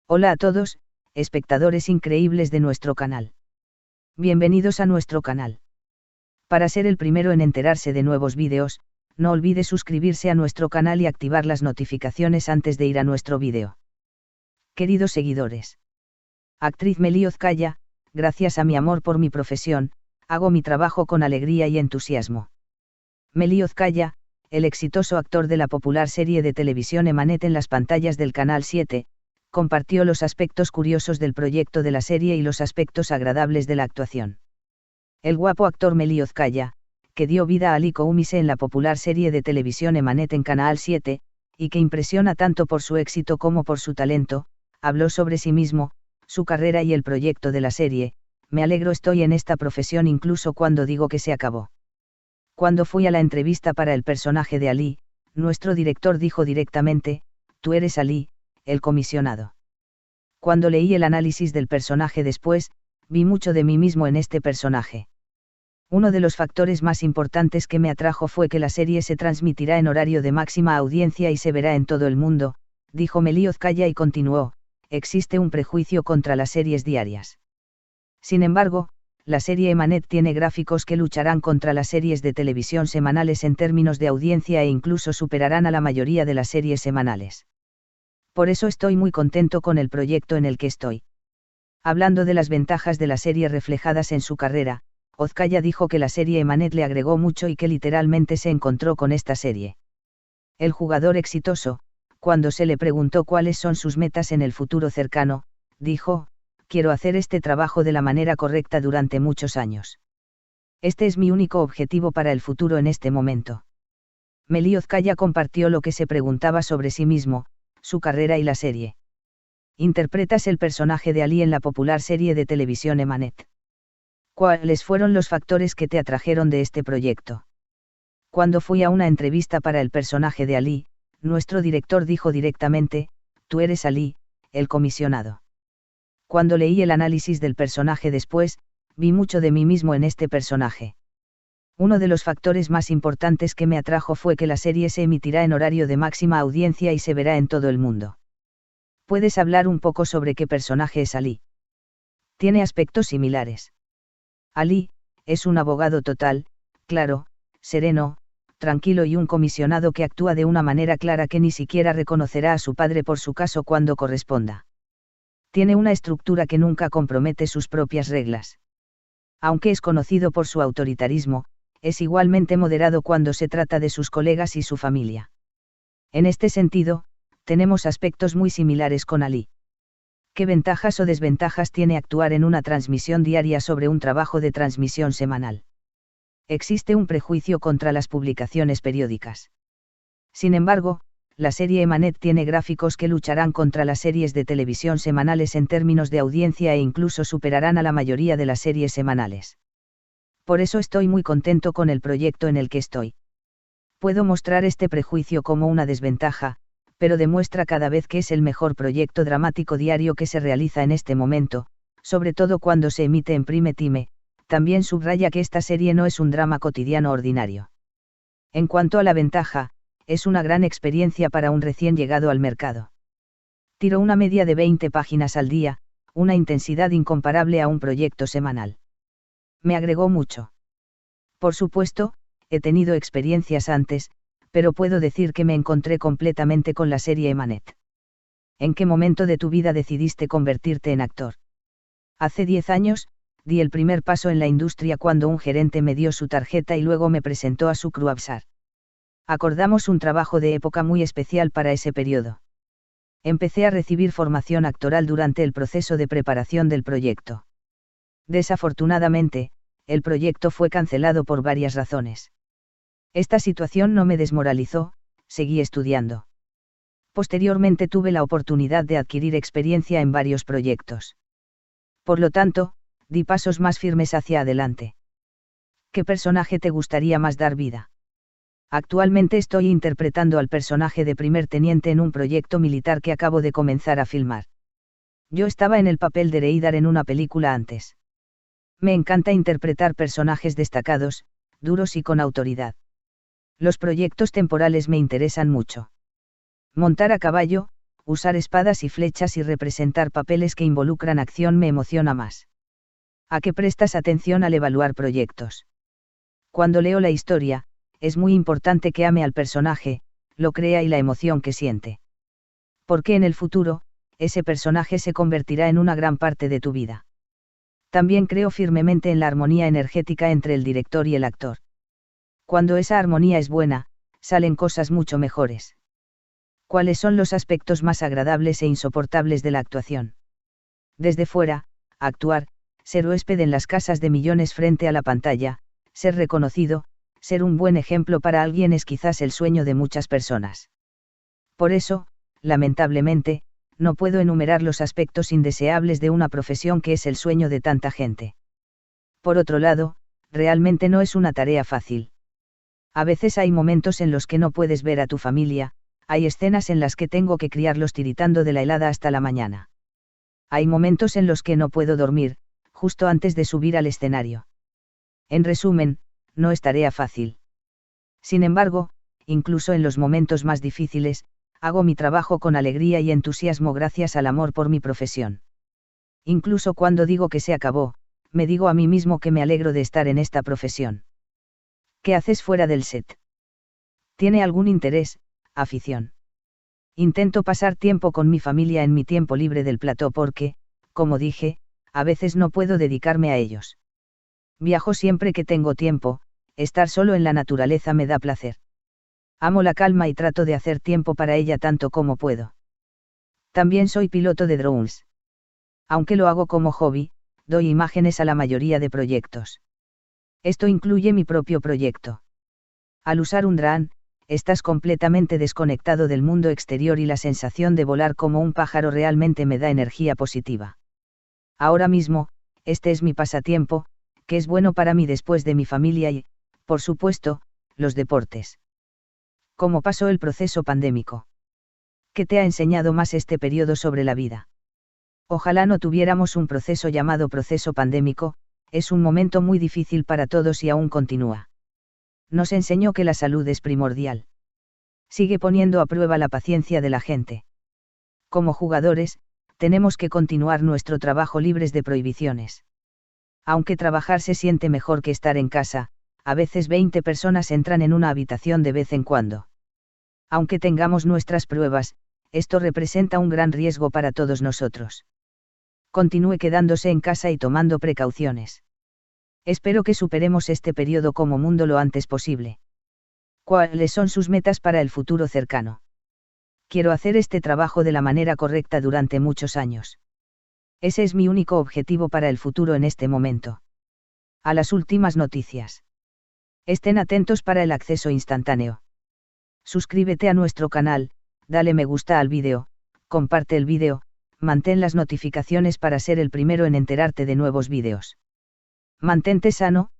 Hola a todos, espectadores increíbles de nuestro canal. Bienvenidos a nuestro canal. Para ser el primero en enterarse de nuevos vídeos, no olvide suscribirse a nuestro canal y activar las notificaciones antes de ir a nuestro vídeo. Queridos seguidores. Actriz Melioz Calla, gracias a mi amor por mi profesión, hago mi trabajo con alegría y entusiasmo. Melioz Calla, el exitoso actor de la popular serie de televisión Emanet en las pantallas del Canal 7, compartió los aspectos curiosos del proyecto de la serie y los aspectos agradables de la actuación. El guapo actor Melioz Calla, que dio vida a Ali Koumise en la popular serie de televisión Emanet en Canal 7, y que impresiona tanto por su éxito como por su talento, habló sobre sí mismo, su carrera y el proyecto de la serie. Me alegro, estoy en esta profesión incluso cuando digo que se acabó. Cuando fui a la entrevista para el personaje de Ali, nuestro director dijo directamente: tú eres Ali, el comisionado. Cuando leí el análisis del personaje después, vi mucho de mí mismo en este personaje. Uno de los factores más importantes que me atrajo fue que la serie se transmitirá en horario de máxima audiencia y se verá en todo el mundo, dijo Melioz Calla y continuó: existe un prejuicio contra las series diarias. Sin embargo, la serie Emanet tiene gráficos que lucharán contra las series de televisión semanales en términos de audiencia e incluso superarán a la mayoría de las series semanales. Por eso estoy muy contento con el proyecto en el que estoy. Hablando de las ventajas de la serie reflejadas en su carrera, Melioz Calla dijo que la serie Emanet le agregó mucho y que literalmente se encontró con esta serie. El jugador exitoso, cuando se le preguntó cuáles son sus metas en el futuro cercano, dijo: quiero hacer este trabajo de la manera correcta durante muchos años. Este es mi único objetivo para el futuro en este momento. Melioz Calla compartió lo que se preguntaba sobre sí mismo, su carrera y la serie. Interpretas el personaje de Ali en la popular serie de televisión Emanet. ¿Cuáles fueron los factores que te atrajeron de este proyecto? Cuando fui a una entrevista para el personaje de Ali, nuestro director dijo directamente: tú eres Ali, el comisionado. Cuando leí el análisis del personaje después, vi mucho de mí mismo en este personaje. Uno de los factores más importantes que me atrajo fue que la serie se emitirá en horario de máxima audiencia y se verá en todo el mundo. ¿Puedes hablar un poco sobre qué personaje es Ali? Tiene aspectos similares. Ali es un abogado total, claro, sereno, tranquilo y un comisionado que actúa de una manera clara que ni siquiera reconocerá a su padre por su caso cuando corresponda. Tiene una estructura que nunca compromete sus propias reglas. Aunque es conocido por su autoritarismo, es igualmente moderado cuando se trata de sus colegas y su familia. En este sentido, tenemos aspectos muy similares con Ali. ¿Qué ventajas o desventajas tiene actuar en una transmisión diaria sobre un trabajo de transmisión semanal? Existe un prejuicio contra las publicaciones periódicas. Sin embargo, la serie Emanet tiene gráficos que lucharán contra las series de televisión semanales en términos de audiencia e incluso superarán a la mayoría de las series semanales. Por eso estoy muy contento con el proyecto en el que estoy. Puedo mostrar este prejuicio como una desventaja, pero demuestra cada vez que es el mejor proyecto dramático diario que se realiza en este momento, sobre todo cuando se emite en prime time. También subraya que esta serie no es un drama cotidiano ordinario. En cuanto a la ventaja, es una gran experiencia para un recién llegado al mercado. Tiro una media de 20 páginas al día, una intensidad incomparable a un proyecto semanal. Me agregó mucho. Por supuesto, he tenido experiencias antes, pero puedo decir que me encontré completamente con la serie Emanet. ¿En qué momento de tu vida decidiste convertirte en actor? Hace 10 años, di el primer paso en la industria cuando un gerente me dio su tarjeta y luego me presentó a su Cruabsar. Acordamos un trabajo de época muy especial para ese periodo. Empecé a recibir formación actoral durante el proceso de preparación del proyecto. Desafortunadamente, el proyecto fue cancelado por varias razones. Esta situación no me desmoralizó, seguí estudiando. Posteriormente tuve la oportunidad de adquirir experiencia en varios proyectos. Por lo tanto, di pasos más firmes hacia adelante. ¿Qué personaje te gustaría más dar vida? Actualmente estoy interpretando al personaje de primer teniente en un proyecto militar que acabo de comenzar a filmar. Yo estaba en el papel de Reidar en una película antes. Me encanta interpretar personajes destacados, duros y con autoridad. Los proyectos temporales me interesan mucho. Montar a caballo, usar espadas y flechas y representar papeles que involucran acción me emociona más. ¿A qué prestas atención al evaluar proyectos? Cuando leo la historia, es muy importante que ame al personaje, lo crea y la emoción que siente. Porque en el futuro, ese personaje se convertirá en una gran parte de tu vida. También creo firmemente en la armonía energética entre el director y el actor. Cuando esa armonía es buena, salen cosas mucho mejores. ¿Cuáles son los aspectos más agradables e insoportables de la actuación? Desde fuera, actuar, ser huésped en las casas de millones frente a la pantalla, ser reconocido, ser un buen ejemplo para alguien es quizás el sueño de muchas personas. Por eso, lamentablemente, no puedo enumerar los aspectos indeseables de una profesión que es el sueño de tanta gente. Por otro lado, realmente no es una tarea fácil. A veces hay momentos en los que no puedes ver a tu familia, hay escenas en las que tengo que criarlos tiritando de la helada hasta la mañana. Hay momentos en los que no puedo dormir, justo antes de subir al escenario. En resumen, no es tarea fácil. Sin embargo, incluso en los momentos más difíciles, hago mi trabajo con alegría y entusiasmo gracias al amor por mi profesión. Incluso cuando digo que se acabó, me digo a mí mismo que me alegro de estar en esta profesión. ¿Qué haces fuera del set? ¿Tiene algún interés, afición? Intento pasar tiempo con mi familia en mi tiempo libre del plató porque, como dije, a veces no puedo dedicarme a ellos. Viajo siempre que tengo tiempo, estar solo en la naturaleza me da placer. Amo la calma y trato de hacer tiempo para ella tanto como puedo. También soy piloto de drones. Aunque lo hago como hobby, doy imágenes a la mayoría de proyectos. Esto incluye mi propio proyecto. Al usar un dron, estás completamente desconectado del mundo exterior y la sensación de volar como un pájaro realmente me da energía positiva. Ahora mismo, este es mi pasatiempo, que es bueno para mí después de mi familia y, por supuesto, los deportes. ¿Cómo pasó el proceso pandémico? ¿Qué te ha enseñado más este periodo sobre la vida? Ojalá no tuviéramos un proceso llamado proceso pandémico, es un momento muy difícil para todos y aún continúa. Nos enseñó que la salud es primordial. Sigue poniendo a prueba la paciencia de la gente. Como jugadores, tenemos que continuar nuestro trabajo libres de prohibiciones. Aunque trabajar se siente mejor que estar en casa, a veces 20 personas entran en una habitación de vez en cuando. Aunque tengamos nuestras pruebas, esto representa un gran riesgo para todos nosotros. Continúe quedándose en casa y tomando precauciones. Espero que superemos este periodo como mundo lo antes posible. ¿Cuáles son sus metas para el futuro cercano? Quiero hacer este trabajo de la manera correcta durante muchos años. Ese es mi único objetivo para el futuro en este momento. A las últimas noticias. Estén atentos para el acceso instantáneo. Suscríbete a nuestro canal, dale me gusta al vídeo, comparte el vídeo, mantén las notificaciones para ser el primero en enterarte de nuevos vídeos. Mantente sano,